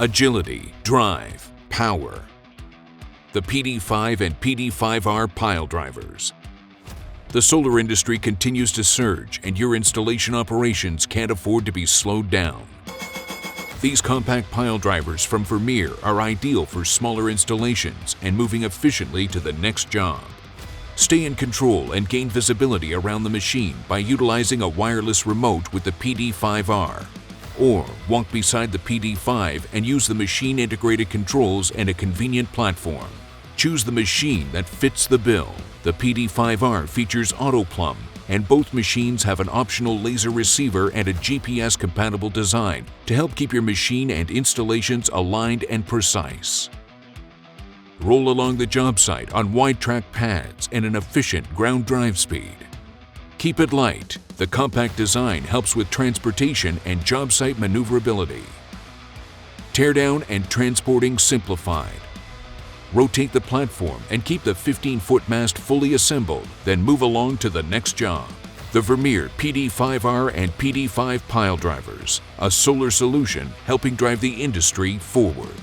agility, drive, power. The PD5 and PD5R pile drivers. The solar industry continues to surge, and your installation operations can't afford to be slowed down. These compact pile drivers from Vermeer are ideal for smaller installations and moving efficiently to the next job. Stay in control and gain visibility around the machine by utilizing a wireless remote with the PD5R. Or walk beside the PD5 and use the machine-integrated controls and a convenient platform. Choose the machine that fits the bill. The PD5R features auto-plumb, and both machines have an optional laser receiver and a GPS-compatible design to help keep your machine and installations aligned and precise. Roll along the job site on wide-track pads and an efficient ground drive speed. Keep it light. The compact design helps with transportation and job site maneuverability. Teardown and transporting simplified. Rotate the platform and keep the 15-foot mast fully assembled, then move along to the next job. The Vermeer PD5R and PD5 pile drivers, a solar solution helping drive the industry forward.